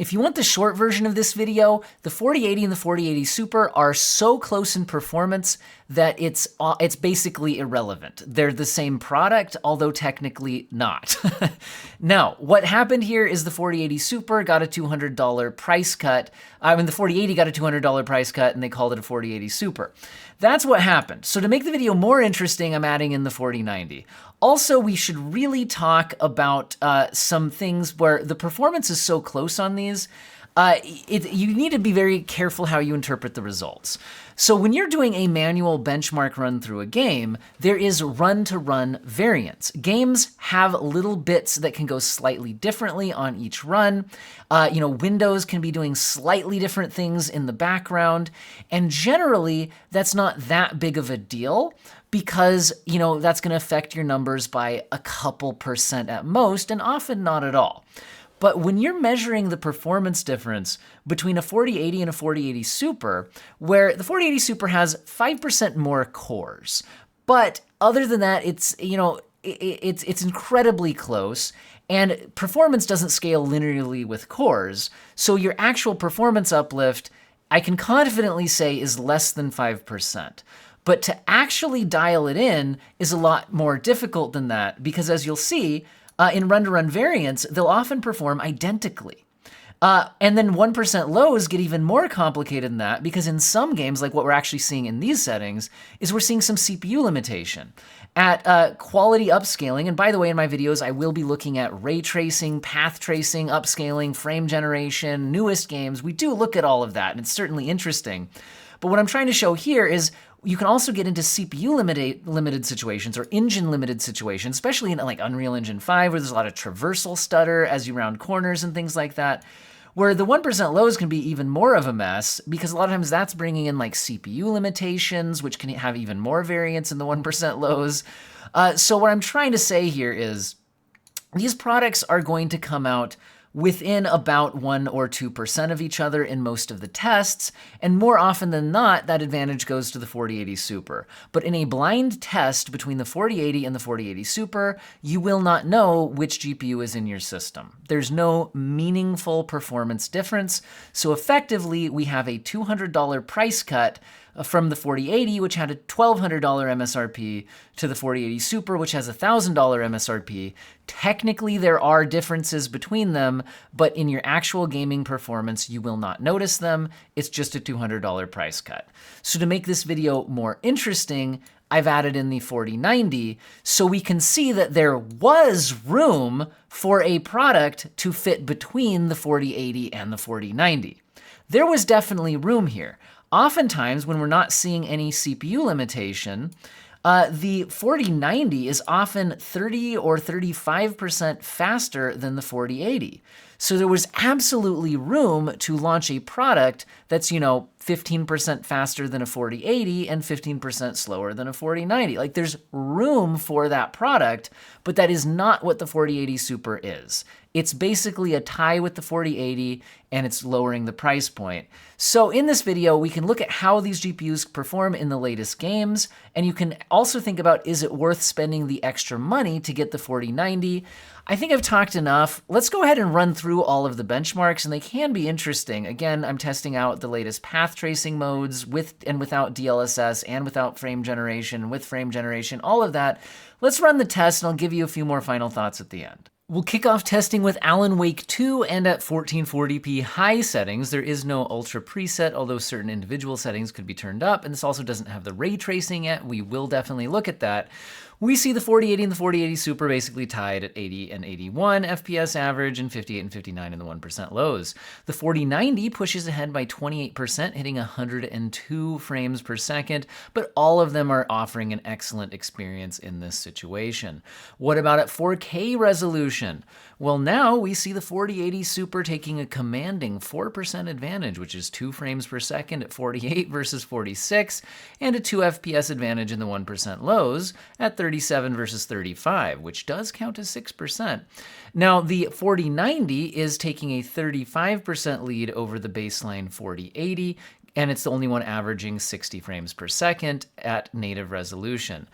If you want the short version of this video, the 4080 and the 4080 Super are so close in performance that it's basically irrelevant. They're the same product, although technically not. Now, what happened here is the 4080 Super got a $200 price cut. The 4080 got a $200 price cut, and they called it a 4080 Super. That's what happened. So to make the video more interesting, I'm adding in the 4090. Also, we should really talk about some things where the performance is so close on these. You need to be very careful how you interpret the results. So when you're doing a manual benchmark run through a game, there is run-to-run variance. Games have little bits that can go slightly differently on each run. Windows can be doing slightly different things in the background, and generally, that's not that big of a deal because, that's going to affect your numbers by a couple percent at most, and often not at all. But when you're measuring the performance difference between a 4080 and a 4080 Super, where the 4080 Super has 5% more cores, but other than that, it's incredibly close, and performance doesn't scale linearly with cores. So your actual performance uplift, I can confidently say, is less than 5%. But to actually dial it in is a lot more difficult than that, because as you'll see, in run-to-run variants, they'll often perform identically. And then 1% lows get even more complicated than that, because in some games, like what we're actually seeing in these settings, is we're seeing some CPU limitation. At quality upscaling, and by the way, in my videos, I will be looking at ray tracing, path tracing, upscaling, frame generation, newest games. We do look at all of that, and it's certainly interesting. But what I'm trying to show here is you can also get into CPU limited situations or engine limited situations, especially in like Unreal Engine 5, where there's a lot of traversal stutter as you round corners and things like that, where the 1% lows can be even more of a mess, because a lot of times that's bringing in like CPU limitations, which can have even more variance in the 1% lows. So what I'm trying to say here is these products are going to come out within about 1 or 2% of each other in most of the tests, and more often than not, that advantage goes to the 4080 Super. But in a blind test between the 4080 and the 4080 Super, you will not know which GPU is in your system. There's no meaningful performance difference, so effectively, we have a $200 price cut from the 4080, which had a $1,200 MSRP, to the 4080 Super, which has a $1,000 MSRP. Technically, there are differences between them, but in your actual gaming performance, you will not notice them. It's just a $200 price cut. So to make this video more interesting, I've added in the 4090, so we can see that there was room for a product to fit between the 4080 and the 4090. There was definitely room here. Oftentimes, when we're not seeing any CPU limitation, the 4090 is often 30 or 35% faster than the 4080. So there was absolutely room to launch a product that's, 15% faster than a 4080 and 15% slower than a 4090. Like, there's room for that product, but that is not what the 4080 Super is. It's basically a tie with the 4080, and it's lowering the price point. So in this video, we can look at how these GPUs perform in the latest games, and you can also think about, is it worth spending the extra money to get the 4090? I think I've talked enough. Let's go ahead and run through all of the benchmarks, and they can be interesting. Again, I'm testing out the latest path tracing modes with and without DLSS and without frame generation, with frame generation, all of that. Let's run the test, and I'll give you a few more final thoughts at the end. We'll kick off testing with Alan Wake 2 and at 1440p high settings. There is no ultra preset, although certain individual settings could be turned up, and this also doesn't have the ray tracing yet. We will definitely look at that. We see the 4080 and the 4080 Super basically tied at 80 and 81 FPS average and 58 and 59 in the 1% lows. The 4090 pushes ahead by 28%, hitting 102 frames per second, but all of them are offering an excellent experience in this situation. What about at 4K resolution? Well, now we see the 4080 Super taking a commanding 4% advantage, which is 2 frames per second at 48 versus 46, and a 2 FPS advantage in the 1% lows at 37 versus 35, which does count as 6%. Now, the 4090 is taking a 35% lead over the baseline 4080, and it's the only one averaging 60 frames per second at native resolution.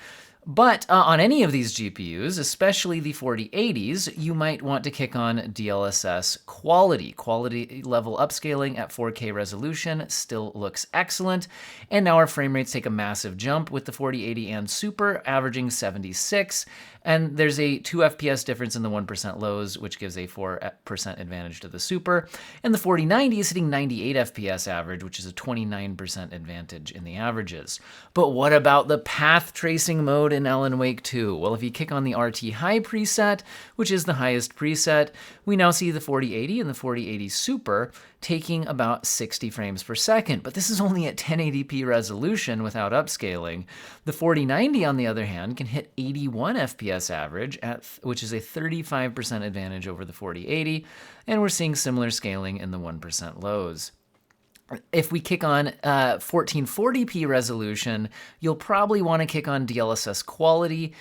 But on any of these GPUs, especially the 4080s, you might want to kick on DLSS quality. Quality level upscaling at 4K resolution still looks excellent. And now our frame rates take a massive jump with the 4080 and Super averaging 76. And there's a 2 FPS difference in the 1% lows, which gives a 4% advantage to the Super. And the 4090 is hitting 98 FPS average, which is a 29% advantage in the averages. But what about the path tracing mode in Alan Wake 2? Well, if you kick on the RT High preset, which is the highest preset, we now see the 4080 and the 4080 Super taking about 60 frames per second. But this is only at 1080p resolution without upscaling. The 4090, on the other hand, can hit 81 FPS average, which is a 35% advantage over the 4080, and we're seeing similar scaling in the 1% lows. If we kick on 1440p resolution, you'll probably want to kick on DLSS quality,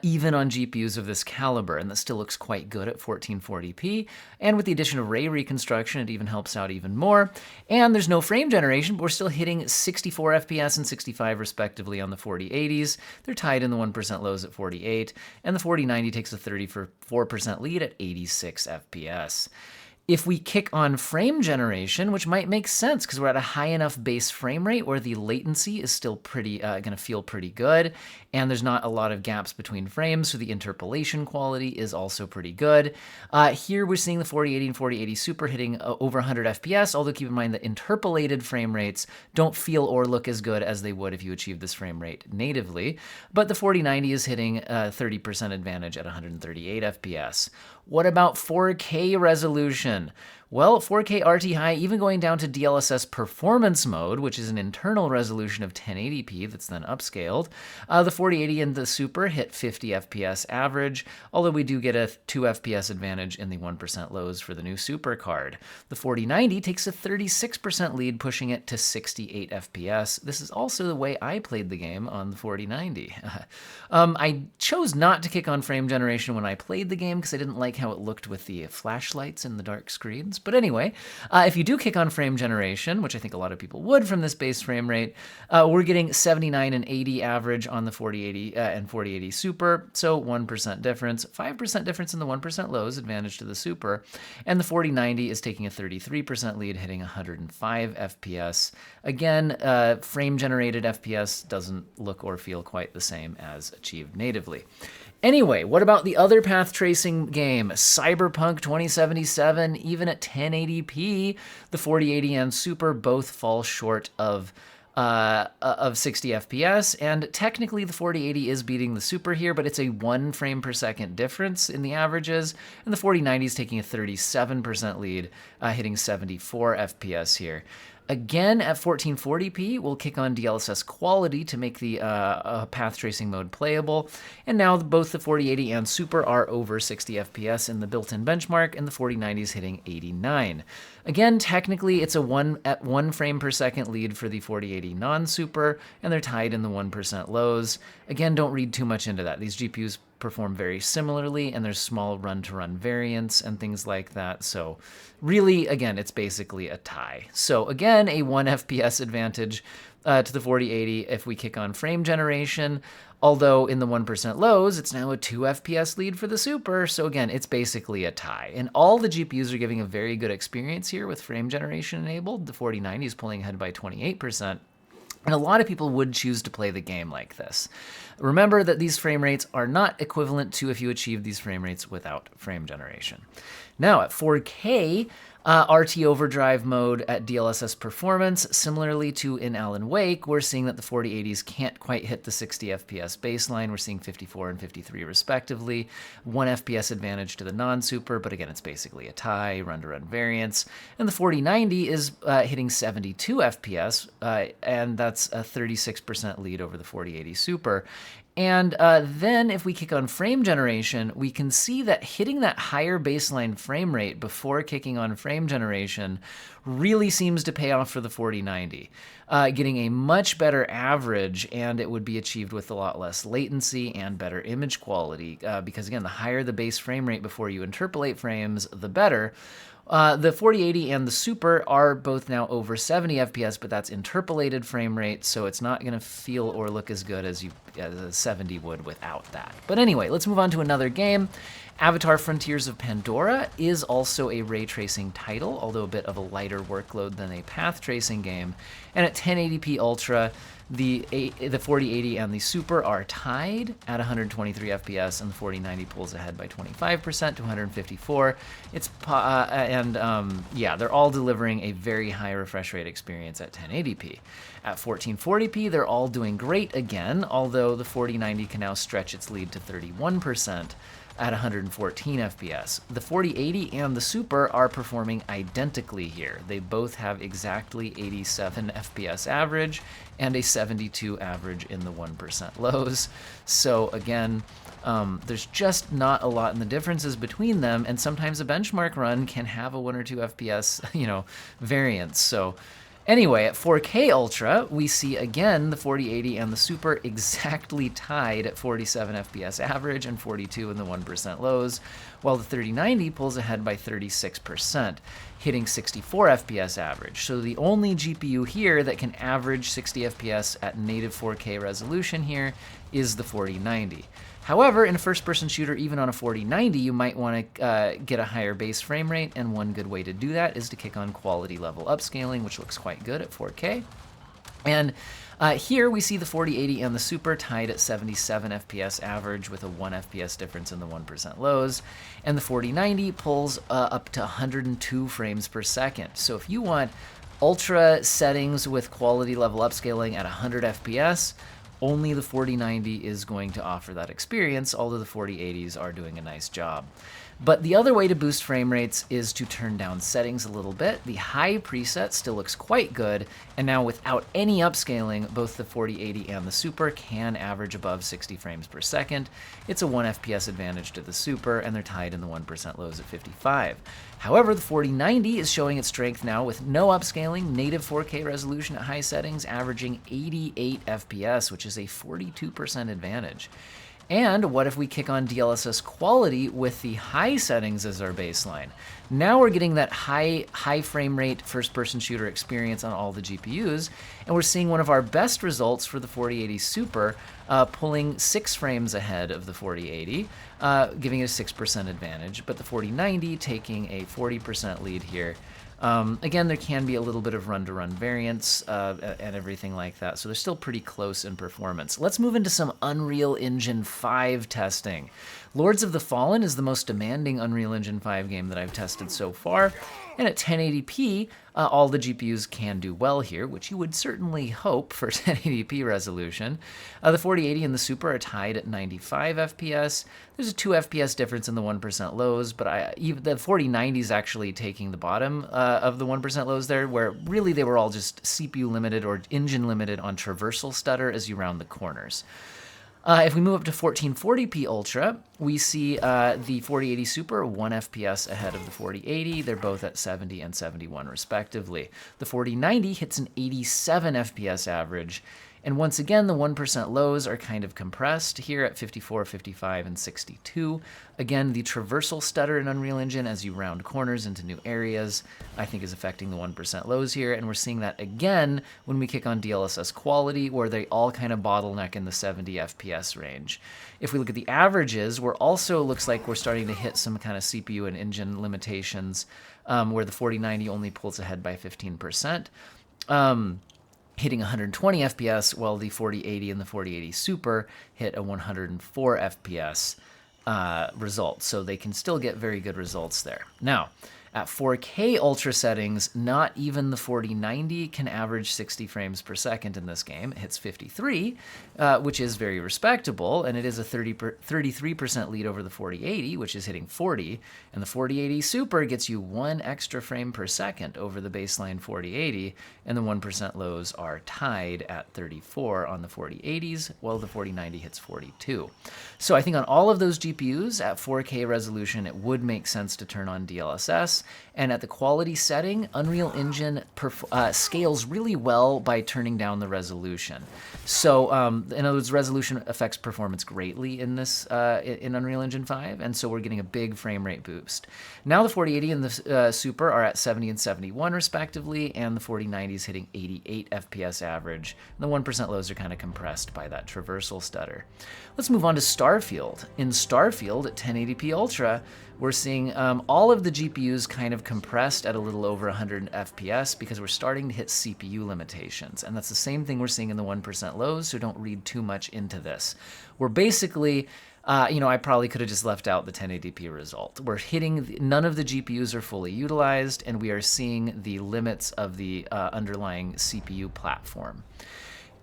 even on GPUs of this caliber, and that still looks quite good at 1440p. And with the addition of ray reconstruction, it even helps out even more. And there's no frame generation, but we're still hitting 64 FPS and 65 respectively on the 4080s. They're tied in the 1% lows at 48, and the 4090 takes a 34% lead at 86 FPS. If we kick on frame generation, which might make sense because we're at a high enough base frame rate where the latency is still pretty going to feel pretty good, and there's not a lot of gaps between frames, so the interpolation quality is also pretty good. Here we're seeing the 4080 and 4080 Super hitting over 100 FPS, although keep in mind that interpolated frame rates don't feel or look as good as they would if you achieved this frame rate natively. But the 4090 is hitting a 30% advantage at 138 FPS. What about 4K resolution? Well, 4K RT High, even going down to DLSS performance mode, which is an internal resolution of 1080p that's then upscaled, the 4080 and the Super hit 50 FPS average, although we do get a 2 FPS advantage in the 1% lows for the new Super card. The 4090 takes a 36% lead, pushing it to 68 FPS. This is also the way I played the game on the 4090. I chose not to kick on frame generation when I played the game because I didn't like how it looked with the flashlights and the dark screens. But anyway, if you do kick on frame generation, which I think a lot of people would from this base frame rate, we're getting 79 and 80 average on the 4080 and 4080 Super, so 1% difference, 5% difference in the 1% lows, advantage to the Super, and the 4090 is taking a 33% lead, hitting 105 FPS. Again, frame-generated FPS doesn't look or feel quite the same as achieved natively. Anyway, what about the other path tracing game, Cyberpunk 2077? Even at 1080p, the 4080 and Super both fall short of 60 FPS, and technically the 4080 is beating the Super here, but it's a 1 frame per second difference in the averages, and the 4090 is taking a 37% lead, hitting 74 FPS here. Again, at 1440p, we'll kick on DLSS quality to make the path tracing mode playable. And now both the 4080 and Super are over 60 FPS in the built-in benchmark, and the 4090 is hitting 89. Again, technically, it's a 1 frame per second lead for the 4080 non-Super, and they're tied in the 1% lows. Again, don't read too much into that. These GPUs perform very similarly, and there's small run-to-run variance and things like that. So really, again, it's basically a tie. So again, a 1 FPS advantage to the 4080 if we kick on frame generation, although in the 1% lows, it's now a 2 FPS lead for the Super. So again, it's basically a tie. And all the GPUs are giving a very good experience here with frame generation enabled. The 4090 is pulling ahead by 28%. And a lot of people would choose to play the game like this. Remember that these frame rates are not equivalent to if you achieve these frame rates without frame generation. Now at 4K, RT Overdrive mode at DLSS performance, similarly to in Alan Wake, we're seeing that the 4080s can't quite hit the 60 FPS baseline. We're seeing 54 and 53 respectively. 1 FPS advantage to the non-Super, but again, it's basically a tie, run-to-run variance. And the 4090 is hitting 72 FPS, and that's a 36% lead over the 4080 Super. And then if we kick on frame generation, we can see that hitting that higher baseline frame rate before kicking on frame generation really seems to pay off for the 4090, getting a much better average, and it would be achieved with a lot less latency and better image quality, because again, the higher the base frame rate before you interpolate frames, the better. The 4080 and the Super are both now over 70 FPS, but that's interpolated frame rate, so it's not going to feel or look as good as a 70 would without that. But anyway, let's move on to another game. Avatar Frontiers of Pandora is also a ray tracing title, although a bit of a lighter workload than a path tracing game. And at 1080p Ultra, the 4080 and the Super are tied at 123 FPS, and the 4090 pulls ahead by 25% to 154. Yeah, they're all delivering a very high refresh rate experience at 1080p. At 1440p, they're all doing great again, although the 4090 can now stretch its lead to 31% at 114 FPS. The 4080 and the Super are performing identically here. They both have exactly 87 FPS average and a 72 average in the 1% lows. So again, there's just not a lot in the differences between them, and sometimes a benchmark run can have a 1 or 2 FPS, variance. So anyway, at 4K Ultra, we see again the 4080 and the Super exactly tied at 47 FPS average and 42 in the 1% lows, while the 3090 pulls ahead by 36%, hitting 64 FPS average. So the only GPU here that can average 60 FPS at native 4K resolution here is the 4090. However, in a first-person shooter, even on a 4090, you might want to get a higher base frame rate, and one good way to do that is to kick on quality level upscaling, which looks quite good at 4K. And here we see the 4080 and the Super tied at 77 FPS average with a 1 FPS difference in the 1% lows, and the 4090 pulls up to 102 frames per second. So if you want ultra settings with quality level upscaling at 100 FPS, only the 4090 is going to offer that experience, although the 4080s are doing a nice job. But the other way to boost frame rates is to turn down settings a little bit. The high preset still looks quite good, and now without any upscaling, both the 4080 and the Super can average above 60 frames per second. It's a 1 FPS advantage to the Super, and they're tied in the 1% lows at 55. However, the 4090 is showing its strength now with no upscaling, native 4K resolution at high settings, averaging 88 FPS, which is a 42% advantage. And what if we kick on DLSS quality with the high settings as our baseline? Now we're getting that high frame rate first-person shooter experience on all the GPUs, and we're seeing one of our best results for the 4080 Super, pulling 6 frames ahead of the 4080, giving it a 6% advantage, but the 4090 taking a 40% lead here. Again, there can be a little bit of run-to-run variance and everything like that, so they're still pretty close in performance. Let's move into some Unreal Engine 5 testing. Lords of the Fallen is the most demanding Unreal Engine 5 game that I've tested so far, and at 1080p, all the GPUs can do well here, which you would certainly hope for 1080p resolution. The 4080 and the Super are tied at 95 FPS. There's a 2 FPS difference in the 1% lows, but even the 4090 is actually taking the bottom of the 1% lows there, where really they were all just CPU limited or engine limited on Traversal Stutter as you round the corners. If we move up to 1440p Ultra, we see the 4080 Super 1 FPS ahead of the 4080. They're both at 70 and 71 respectively. The 4090 hits an 87 FPS average, and once again, the 1% lows are kind of compressed here at 54, 55, and 62. Again, the traversal stutter in Unreal Engine as you round corners into new areas, I think is affecting the 1% lows here, and we're seeing that again when we kick on DLSS quality, where they all kind of bottleneck in the 70 FPS range. If we look at the averages, we're also, looks like we're starting to hit some kind of CPU and engine limitations, where the 4090 only pulls ahead by 15%. Hitting 120 FPS, while the 4080 and the 4080 Super hit a 104 FPS result. So they can still get very good results there. Now, at 4K Ultra settings, not even the 4090 can average 60 frames per second in this game. It hits 53, which is very respectable, and it is a 33% lead over the 4080, which is hitting 40, and the 4080 Super gets you 1 extra frame per second over the baseline 4080, and the 1% lows are tied at 34 on the 4080s, while the 4090 hits 42. So I think on all of those GPUs at 4K resolution, it would make sense to turn on DLSS. And at the quality setting, Unreal Engine scales really well by turning down the resolution. So in other words, resolution affects performance greatly in this in Unreal Engine 5, and so we're getting a big frame rate boost. Now the 4080 and the Super are at 70 and 71 respectively, and the 4090 is hitting 88 FPS average. And the 1% lows are kind of compressed by that traversal stutter. Let's move on to Starfield. In Starfield at 1080p Ultra, we're seeing all of the GPUs kind of compressed at a little over 100 FPS because we're starting to hit CPU limitations. And that's the same thing we're seeing in the 1% lows, so don't read too much into this. We're basically, I probably could have just left out the 1080p result. We're hitting, none of the GPUs are fully utilized, and we are seeing the limits of the underlying CPU platform.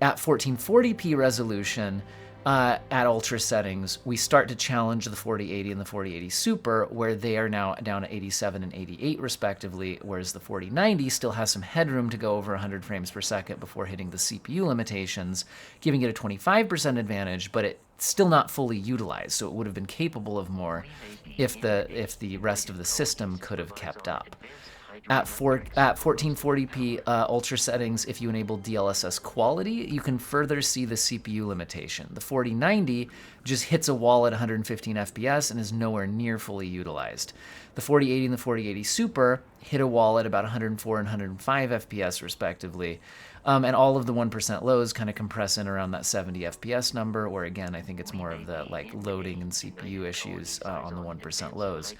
At 1440p resolution, at ultra settings, we start to challenge the 4080 and the 4080 Super, where they are now down at 87 and 88 respectively, whereas the 4090 still has some headroom to go over 100 frames per second before hitting the CPU limitations, giving it a 25% advantage, but it's still not fully utilized, so it would have been capable of more if the rest of the system could have kept up. At 1440p ultra settings, if you enable DLSS quality, you can further see the CPU limitation. The 4090 just hits a wall at 115 FPS and is nowhere near fully utilized. The 4080 and the 4080 Super hit a wall at about 104 and 105 FPS respectively. And all of the 1% lows kind of compress in around that 70 FPS number, where again, I think it's more of the loading and CPU issues on the 1% lows.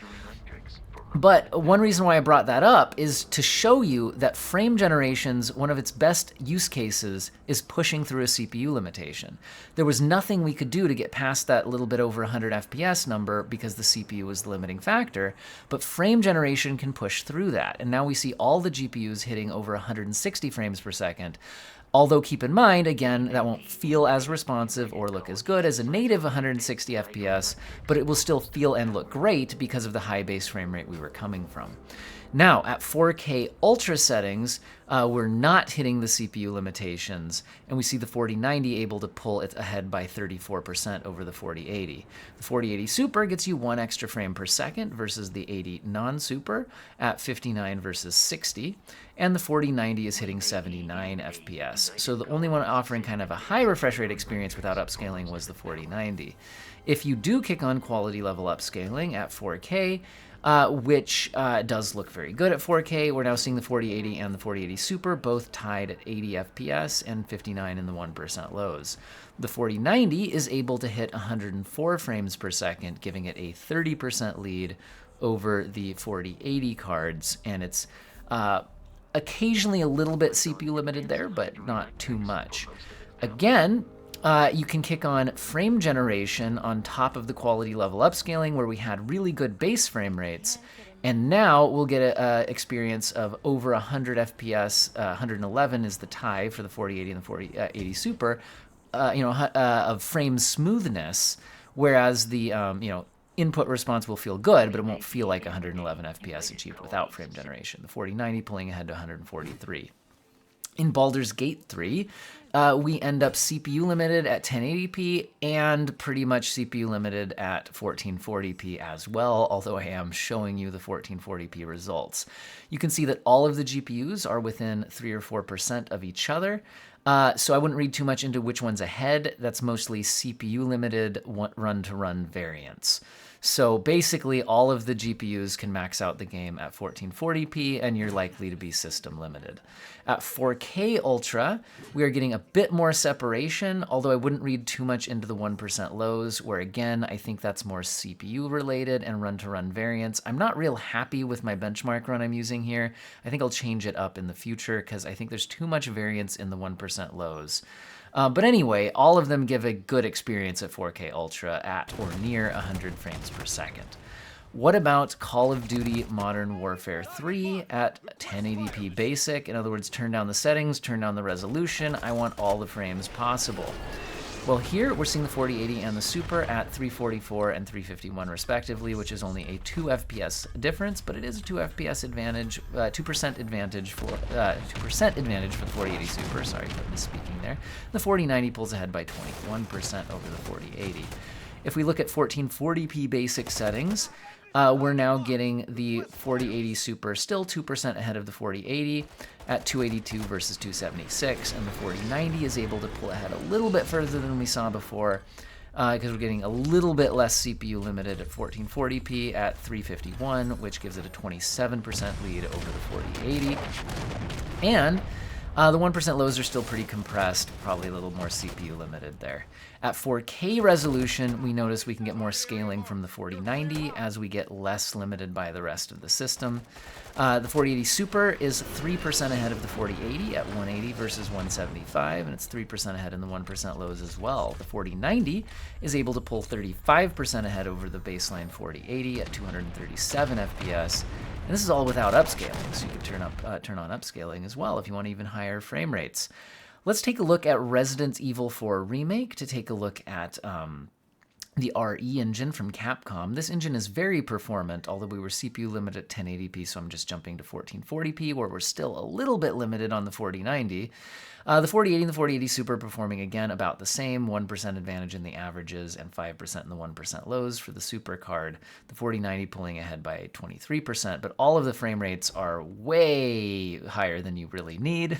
But one reason why I brought that up is to show you that frame generations, one of its best use cases is pushing through a CPU limitation. There was nothing we could do to get past that little bit over 100 FPS number because the CPU was the limiting factor, but frame generation can push through that. And now we see all the GPUs hitting over 160 frames per second. Although keep in mind, again, that won't feel as responsive or look as good as a native 160 FPS, but it will still feel and look great because of the high base frame rate we were coming from. Now, at 4K Ultra settings, we're not hitting the CPU limitations, and we see the 4090 able to pull it ahead by 34% over the 4080. The 4080 Super gets you 1 extra frame per second versus the 80 non-Super at 59 versus 60, and the 4090 is hitting 79 FPS. So the only one offering kind of a high refresh rate experience without upscaling was the 4090. If you do kick on quality level upscaling at 4K, which does look very good at 4K. We're now seeing the 4080 and the 4080 Super both tied at 80 FPS and 59 in the 1% lows. The 4090 is able to hit 104 frames per second, giving it a 30% lead over the 4080 cards, and it's occasionally a little bit CPU limited there, but not too much. Again, you can kick on frame generation on top of the quality level upscaling where we had really good base frame rates, and now we'll get an experience of over 100 FPS. 111 is the tie for the 4080 and the 4080 Super, of frame smoothness, whereas the input response will feel good, but it won't feel like 111 FPS achieved without frame generation. The 4090 pulling ahead to 143. In Baldur's Gate 3, we end up CPU limited at 1080p and pretty much CPU limited at 1440p as well, although I am showing you the 1440p results. You can see that all of the GPUs are within 3 or 4% of each other, so I wouldn't read too much into which one's ahead. That's mostly CPU limited run-to-run variance. So basically, all of the GPUs can max out the game at 1440p, and you're likely to be system limited. At 4K Ultra, we are getting a bit more separation, although I wouldn't read too much into the 1% lows, where again, I think that's more CPU related and run-to-run variance. I'm not real happy with my benchmark run I'm using here. I think I'll change it up in the future because I think there's too much variance in the 1% lows. But anyway, all of them give a good experience at 4K Ultra at or near 100 frames per second. What about Call of Duty Modern Warfare 3 at 1080p basic? In other words, turn down the settings, turn down the resolution. I want all the frames possible. Well, here we're seeing the 4080 and the Super at 344 and 351 respectively, which is only a 2 FPS difference, but it is a 2 FPS advantage, 2% advantage for 2% advantage for the 4080 Super. Sorry for misspeaking there. The 4090 pulls ahead by 21% over the 4080. If we look at 1440p basic settings, we're now getting the 4080 Super still 2% ahead of the 4080 at 282 versus 276, and the 4090 is able to pull ahead a little bit further than we saw before, because we're getting a little bit less CPU limited at 1440p at 351, which gives it a 27% lead over the 4080. And the 1% lows are still pretty compressed, probably a little more CPU limited there. At 4K resolution, we notice we can get more scaling from the 4090 as we get less limited by the rest of the system. The 4080 Super is 3% ahead of the 4080 at 180 versus 175, and it's 3% ahead in the 1% lows as well. The 4090 is able to pull 35% ahead over the baseline 4080 at 237 FPS. And this is all without upscaling, so you can turn on upscaling as well if you want even higher frame rates. Let's take a look at Resident Evil 4 Remake to take a look at the RE engine from Capcom. This engine is very performant, although we were CPU limited at 1080p, so I'm just jumping to 1440p, where we're still a little bit limited on the 4090. The 4080 and the 4080 Super performing again about the same, 1% advantage in the averages and 5% in the 1% lows for the Super card. The 4090 pulling ahead by 23%, but all of the frame rates are way higher than you really need.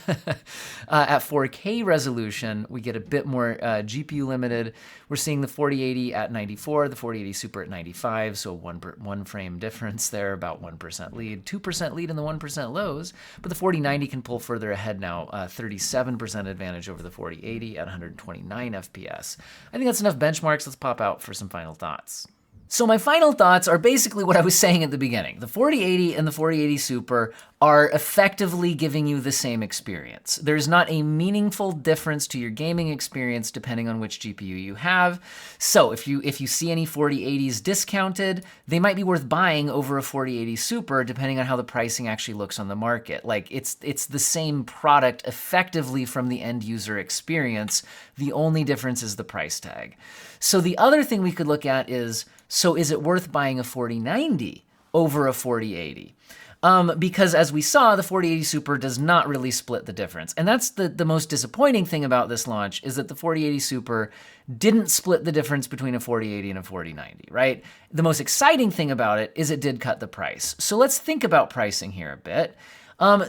At 4K resolution, we get a bit more GPU limited. We're seeing the 4080 at 94, the 4080 Super at 95, so one frame difference there, about 1% lead, 2% lead in the 1% lows, but the 4090 can pull further ahead now, 37% advantage over the 4080 at 129 FPS. I think that's enough benchmarks. Let's pop out for some final thoughts. So my final thoughts are basically what I was saying at the beginning. The 4080 and the 4080 Super are effectively giving you the same experience. There's not a meaningful difference to your gaming experience depending on which GPU you have. So if you see any 4080s discounted, they might be worth buying over a 4080 Super depending on how the pricing actually looks on the market. Like it's the same product effectively from the end user experience. The only difference is the price tag. So the other thing we could look at is, so is it worth buying a 4090 over a 4080? Because as we saw, the 4080 Super does not really split the difference. And that's the most disappointing thing about this launch, is that the 4080 Super didn't split the difference between a 4080 and a 4090, right? The most exciting thing about it is it did cut the price. So let's think about pricing here a bit.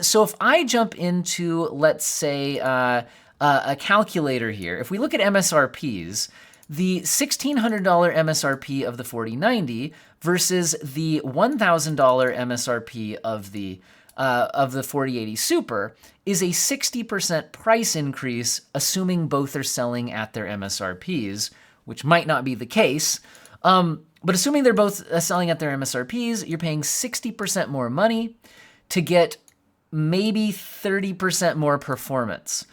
So if I jump into, let's say, a calculator here, if we look at MSRPs, the $1,600 MSRP of the 4090 versus the $1,000 MSRP of the 4080 Super is a 60% price increase, assuming both are selling at their MSRPs, which might not be the case. But assuming they're both selling at their MSRPs, you're paying 60% more money to get maybe 30% more performance.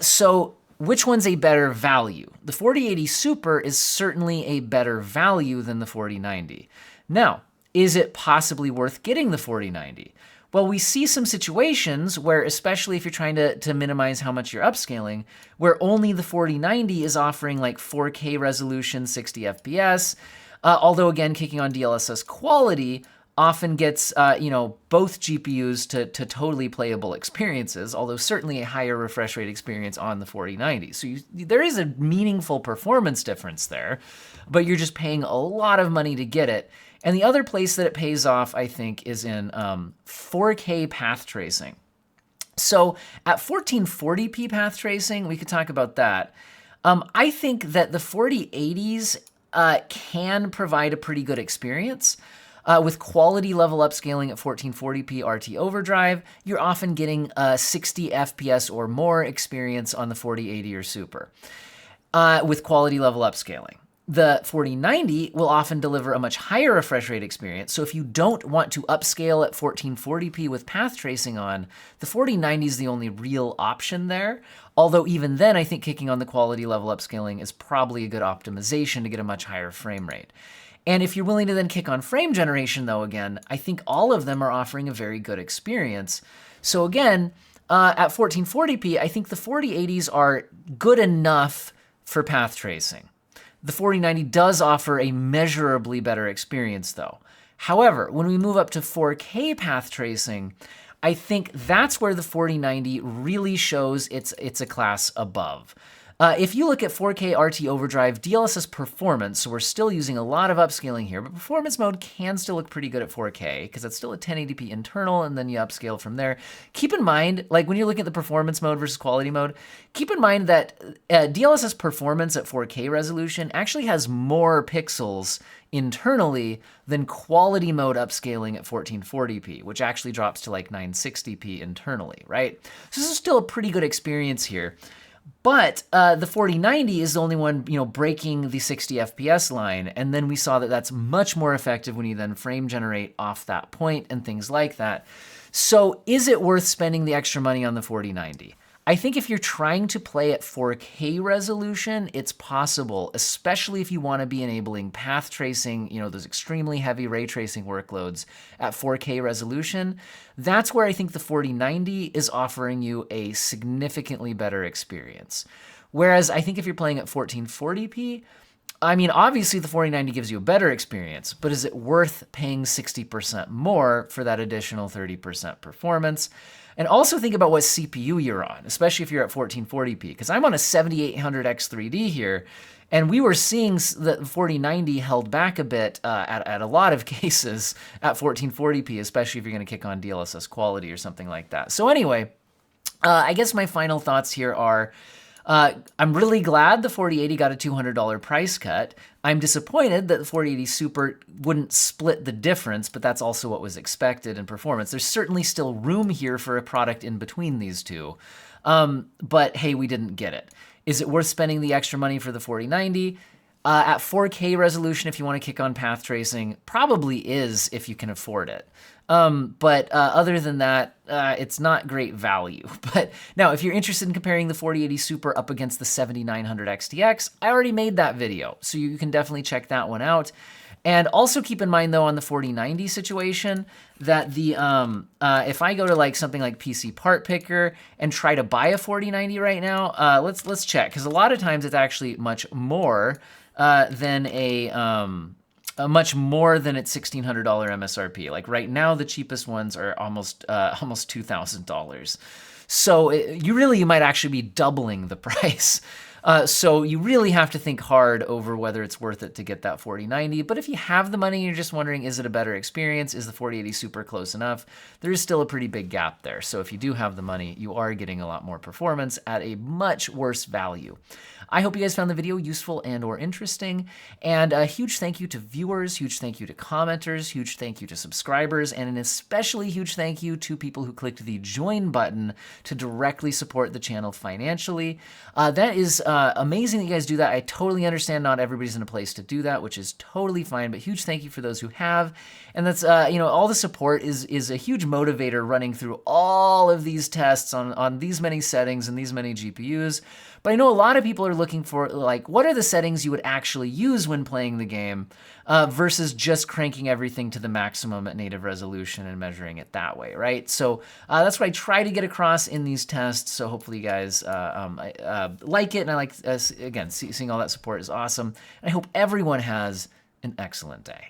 So which one's a better value? The 4080 Super is certainly a better value than the 4090. Now, is it possibly worth getting the 4090? Well, we see some situations where, especially if you're trying to minimize how much you're upscaling, where only the 4090 is offering like 4K resolution, 60 FPS, although again, kicking on DLSS quality often gets both GPUs to totally playable experiences, although certainly a higher refresh rate experience on the 4090. So there is a meaningful performance difference there, but you're just paying a lot of money to get it. And the other place that it pays off, I think, is in 4K path tracing. So at 1440p path tracing, we could talk about that. I think that the 4080s can provide a pretty good experience. With quality level upscaling at 1440p RT Overdrive, you're often getting 60 FPS or more experience on the 4080 or Super with quality level upscaling. The 4090 will often deliver a much higher refresh rate experience, so if you don't want to upscale at 1440p with path tracing on, the 4090 is the only real option there. Although even then, I think kicking on the quality level upscaling is probably a good optimization to get a much higher frame rate. And if you're willing to then kick on frame generation, though, again, I think all of them are offering a very good experience. So again, at 1440p, I think the 4080s are good enough for path tracing. The 4090 does offer a measurably better experience, though. However, when we move up to 4K path tracing, I think that's where the 4090 really shows it's a class above. If you look at 4K RT Overdrive DLSS performance, so we're still using a lot of upscaling here, but performance mode can still look pretty good at 4K because it's still a 1080p internal, and then you upscale from there. Keep in mind, like when you're looking at the performance mode versus quality mode, keep in mind that DLSS performance at 4K resolution actually has more pixels internally than quality mode upscaling at 1440p, which actually drops to like 960p internally, right? So this is still a pretty good experience here. But the 4090 is the only one, breaking the 60 FPS line. And then we saw that that's much more effective when you then frame generate off that point and things like that. So is it worth spending the extra money on the 4090? I think if you're trying to play at 4K resolution, it's possible, especially if you want to be enabling path tracing, those extremely heavy ray tracing workloads at 4K resolution. That's where I think the 4090 is offering you a significantly better experience. Whereas I think if you're playing at 1440p, I mean, obviously the 4090 gives you a better experience, but is it worth paying 60% more for that additional 30% performance? And also think about what CPU you're on, especially if you're at 1440p, because I'm on a 7800X3D here, and we were seeing that the 4090 held back a bit at a lot of cases at 1440p, especially if you're going to kick on DLSS quality or something like that. So anyway, I guess my final thoughts here are, I'm really glad the 4080 got a $200 price cut. I'm disappointed that the 4080 Super wouldn't split the difference, but that's also what was expected in performance. There's certainly still room here for a product in between these two. But hey, we didn't get it. Is it worth spending the extra money for the 4090? At 4K resolution, if you want to kick on path tracing, probably is if you can afford it. But other than that, it's not great value. But now, if you're interested in comparing the 4080 Super up against the 7900 XTX, I already made that video, so you can definitely check that one out. And also keep in mind, though, on the 4090 situation, that the if I go to like something like PC Part Picker and try to buy a 4090 right now, let's check, because a lot of times it's actually much more than much more than its $1,600 MSRP. Like right now, the cheapest ones are almost $2,000. So you might actually be doubling the price. So you really have to think hard over whether it's worth it to get that 4090. But if you have the money and you're just wondering, is it a better experience? Is the 4080 Super close enough? There is still a pretty big gap there. So if you do have the money, you are getting a lot more performance at a much worse value. I hope you guys found the video useful and or interesting. And a huge thank you to viewers, huge thank you to commenters, huge thank you to subscribers, and an especially huge thank you to people who clicked the join button to directly support the channel financially. That is amazing that you guys do that. I totally understand not everybody's in a place to do that, which is totally fine, but huge thank you for those who have. And that's, all the support is a huge motivator running through all of these tests on these many settings and these many GPUs. But I know a lot of people are looking for, like, what are the settings you would actually use when playing the game versus just cranking everything to the maximum at native resolution and measuring it that way, right? So that's what I try to get across in these tests. So hopefully you guys like it. And I like, again, seeing all that support is awesome. And I hope everyone has an excellent day.